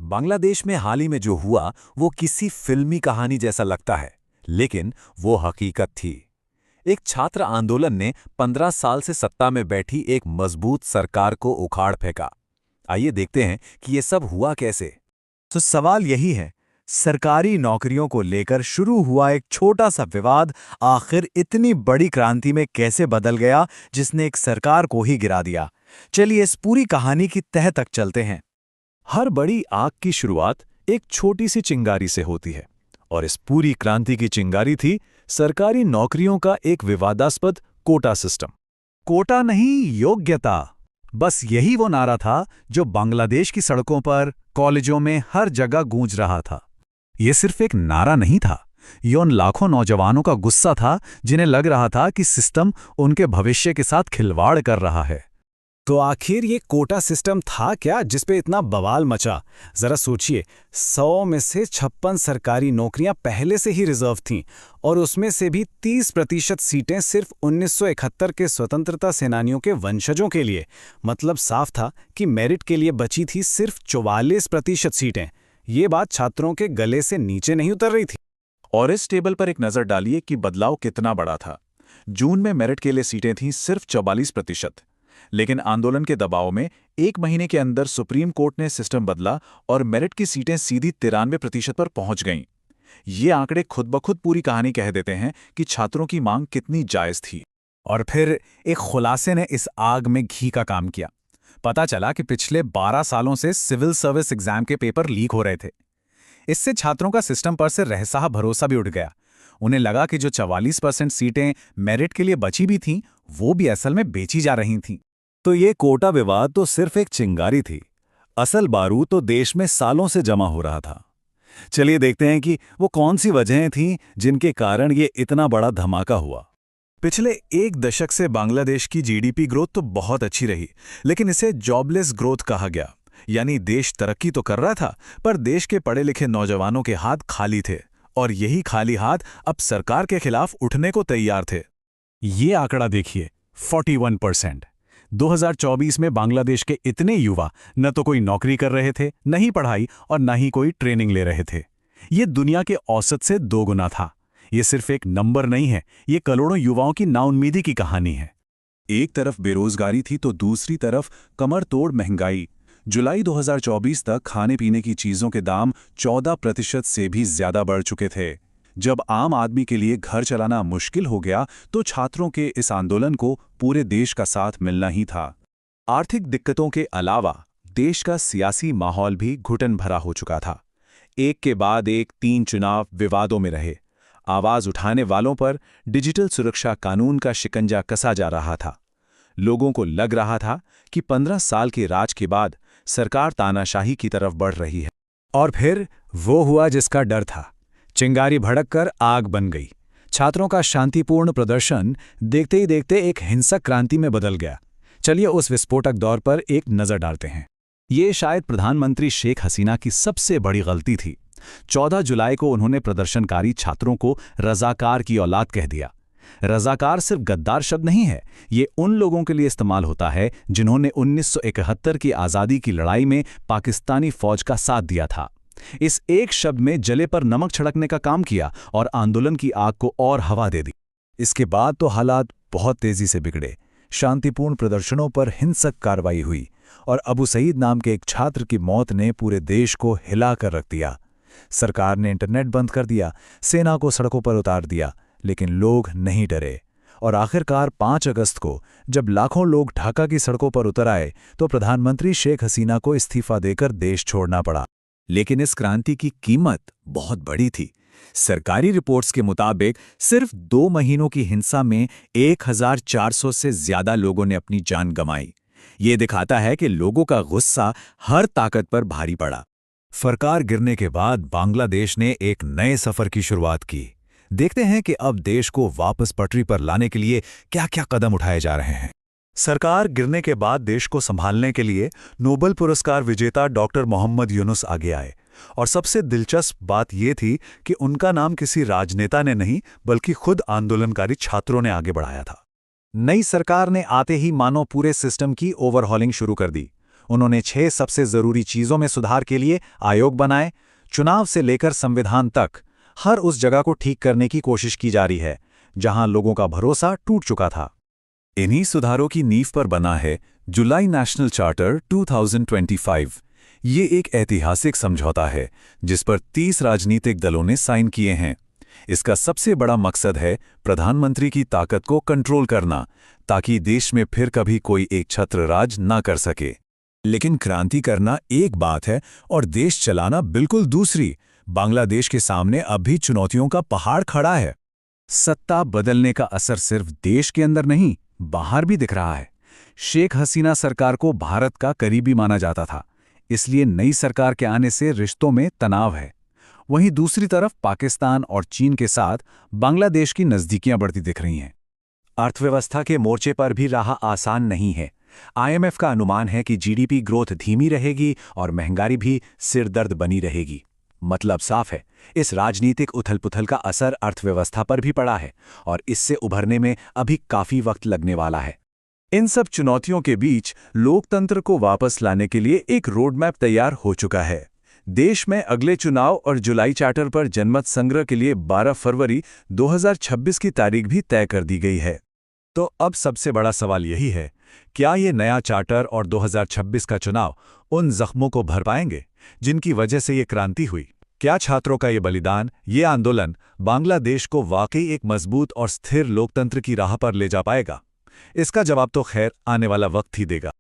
बांग्लादेश में हाल ही में जो हुआ वो किसी फिल्मी कहानी जैसा लगता है, लेकिन वो हकीकत थी। एक छात्र आंदोलन ने 15 साल से सत्ता में बैठी एक मजबूत सरकार को उखाड़ फेंका। आइए देखते हैं कि ये सब हुआ कैसे। तो सवाल यही है, सरकारी नौकरियों को लेकर शुरू हुआ एक छोटा सा विवाद आखिर इतनी बड़ी क्रांति में कैसे बदल गया, जिसने एक सरकार को ही गिरा दिया। चलिए इस पूरी कहानी की तह तक चलते हैं। हर बड़ी आग की शुरुआत एक छोटी सी चिंगारी से होती है, और इस पूरी क्रांति की चिंगारी थी सरकारी नौकरियों का एक विवादास्पद कोटा सिस्टम। कोटा नहीं, योग्यता। बस यही वो नारा था जो बांग्लादेश की सड़कों पर, कॉलेजों में हर जगह गूंज रहा था। ये सिर्फ एक नारा नहीं था, ये उन लाखों नौजवानों का गुस्सा था जिन्हें लग रहा था कि सिस्टम उनके भविष्य के साथ खिलवाड़ कर रहा है। तो आखिर ये कोटा सिस्टम था क्या जिसपे इतना बवाल मचा? जरा सोचिए, 100 में से 56 सरकारी नौकरियां पहले से ही रिजर्व थीं, और उसमें से भी 30% सीटें सिर्फ 1971 के स्वतंत्रता सेनानियों के वंशजों के लिए। मतलब साफ था कि मेरिट के लिए बची थी सिर्फ 44% सीटें। ये बात छात्रों के गले से नीचे नहीं उतर रही थी। और इस टेबल पर एक नजर डालिए कि बदलाव कितना बड़ा था। जून में मेरिट के लिए सीटें थीं सिर्फ 44%, लेकिन आंदोलन के दबाव में 1 महीने के अंदर सुप्रीम कोर्ट ने सिस्टम बदला और मेरिट की सीटें सीधी 93% पर पहुंच गईं। ये आंकड़े खुद ब खुद पूरी कहानी कह देते हैं कि छात्रों की मांग कितनी जायज थी। और फिर एक खुलासे ने इस आग में घी का काम किया। पता चला कि पिछले 12 सालों से सिविल सर्विस एग्जाम के पेपर लीक हो रहे थे। इससे छात्रों का सिस्टम पर से रहसा भरोसा भी उठ गया। उन्हें लगा कि जो 44% सीटें मेरिट के लिए बची भी थीं, वो भी असल में बेची जा रही थीं। तो ये कोटा विवाद तो सिर्फ एक चिंगारी थी, असल बारूद तो देश में सालों से जमा हो रहा था। चलिए देखते हैं कि वो कौन सी वजहें थीं जिनके कारण ये इतना बड़ा धमाका हुआ। पिछले 1 दशक से बांग्लादेश की जीडीपी ग्रोथ तो बहुत अच्छी रही, लेकिन इसे जॉबलेस ग्रोथ कहा गया। यानी देश तरक्की तो कर रहा था, पर देश के पढ़े लिखे नौजवानों के हाथ खाली थे, और यही खाली हाथ अब सरकार के खिलाफ उठने को तैयार थे। ये आंकड़ा देखिए, 41%। 2024 में बांग्लादेश के इतने युवा न तो कोई नौकरी कर रहे थे, न ही पढ़ाई, और न ही कोई ट्रेनिंग ले रहे थे। ये दुनिया के औसत से 2 गुना था। ये सिर्फ एक नंबर नहीं है, ये करोड़ों युवाओं की नाउम्मीदी की कहानी है। एक तरफ बेरोजगारी थी तो दूसरी तरफ कमर तोड़ महंगाई। जुलाई 2024 तक खाने पीने की चीजों के दाम 14% से भी ज्यादा बढ़ चुके थे। जब आम आदमी के लिए घर चलाना मुश्किल हो गया, तो छात्रों के इस आंदोलन को पूरे देश का साथ मिलना ही था। आर्थिक दिक्कतों के अलावा देश का सियासी माहौल भी घुटन भरा हो चुका था। एक के बाद एक 3 चुनाव विवादों में रहे। आवाज उठाने वालों पर डिजिटल सुरक्षा कानून का शिकंजा कसा जा रहा था। लोगों को लग रहा था कि 15 साल के राज के बाद सरकार तानाशाही की तरफ बढ़ रही है। और फिर वो हुआ जिसका डर था। चिंगारी भड़ककर आग बन गई। छात्रों का शांतिपूर्ण प्रदर्शन देखते ही देखते एक हिंसक क्रांति में बदल गया। चलिए उस विस्फोटक दौर पर एक नजर डालते हैं। ये शायद प्रधानमंत्री शेख हसीना की सबसे बड़ी गलती थी। 14 जुलाई को उन्होंने प्रदर्शनकारी छात्रों को रजाकार की औलाद कह दिया। रजाकार सिर्फ गद्दार शब्द नहीं है, ये उन लोगों के लिए इस्तेमाल होता है जिन्होंने 1971 की आज़ादी की लड़ाई में पाकिस्तानी फौज का साथ दिया था। इस एक शब्द में जले पर नमक छिड़कने का काम किया और आंदोलन की आग को और हवा दे दी। इसके बाद तो हालात बहुत तेजी से बिगड़े। शांतिपूर्ण प्रदर्शनों पर हिंसक कार्रवाई हुई और अबू सईद नाम के एक छात्र की मौत ने पूरे देश को हिला कर रख दिया। सरकार ने इंटरनेट बंद कर दिया, सेना को सड़कों पर उतार दिया, लेकिन लोग नहीं डरे। और आखिरकार 5 अगस्त को जब लाखों लोग ढाका की सड़कों पर उतर आए, तो प्रधानमंत्री शेख हसीना को इस्तीफा देकर देश छोड़ना पड़ा। लेकिन इस क्रांति की कीमत बहुत बड़ी थी। सरकारी रिपोर्ट्स के मुताबिक सिर्फ 2 महीनों की हिंसा में 1400 से ज्यादा लोगों ने अपनी जान गंवाई। ये दिखाता है कि लोगों का गुस्सा हर ताकत पर भारी पड़ा। सरकार गिरने के बाद बांग्लादेश ने एक नए सफर की शुरुआत की। देखते हैं कि अब देश को वापस पटरी पर लाने के लिए क्या-क्या कदम उठाए जा रहे हैं। सरकार गिरने के बाद देश को संभालने के लिए नोबेल पुरस्कार विजेता डॉक्टर मोहम्मद यूनुस आगे आए। और सबसे दिलचस्प बात यह थी कि उनका नाम किसी राजनेता ने नहीं, बल्कि खुद आंदोलनकारी छात्रों ने आगे बढ़ाया था। नई सरकार ने आते ही मानो पूरे सिस्टम की ओवरहॉलिंग शुरू कर दी। उन्होंने 6 सबसे जरूरी चीजों में सुधार के लिए आयोग बनाए। चुनाव से लेकर संविधान तक हर उस जगह को ठीक करने की कोशिश की जा रही है जहां लोगों का भरोसा टूट चुका था। इन्हीं सुधारों की नींव पर बना है जुलाई नेशनल चार्टर 2025। ये एक ऐतिहासिक समझौता है जिस पर 30 राजनीतिक दलों ने साइन किए हैं। इसका सबसे बड़ा मकसद है प्रधानमंत्री की ताकत को कंट्रोल करना, ताकि देश में फिर कभी कोई एक छत्र राज ना कर सके। लेकिन क्रांति करना एक बात है और देश चलाना बिल्कुल दूसरी। बांग्लादेश के सामने अब भी चुनौतियों का पहाड़ खड़ा है। सत्ता बदलने का असर सिर्फ देश के अंदर नहीं, बाहर भी दिख रहा है। शेख हसीना सरकार को भारत का करीबी माना जाता था, इसलिए नई सरकार के आने से रिश्तों में तनाव है। वहीं दूसरी तरफ पाकिस्तान और चीन के साथ बांग्लादेश की नज़दीकियां बढ़ती दिख रही हैं। अर्थव्यवस्था के मोर्चे पर भी राह आसान नहीं है। IMF का अनुमान है कि GDP ग्रोथ धीमी रहेगी और महंगाई भी सिरदर्द बनी रहेगी। मतलब साफ है, इस राजनीतिक उथल-पुथल का असर अर्थव्यवस्था पर भी पड़ा है और इससे उभरने में अभी काफी वक्त लगने वाला है। इन सब चुनौतियों के बीच लोकतंत्र को वापस लाने के लिए एक रोडमैप तैयार हो चुका है। देश में अगले चुनाव और जुलाई चार्टर पर जनमत संग्रह के लिए 12 फरवरी 2026 की तारीख भी तय कर दी गई है। तो अब सबसे बड़ा सवाल यही है, क्या ये नया चार्टर और 2026 का चुनाव उन जख्मों को भर पाएंगे जिनकी वजह से ये क्रांति हुई? क्या छात्रों का ये बलिदान, ये आंदोलन बांग्लादेश को वाकई एक मजबूत और स्थिर लोकतंत्र की राह पर ले जा पाएगा? इसका जवाब तो खैर आने वाला वक्त ही देगा।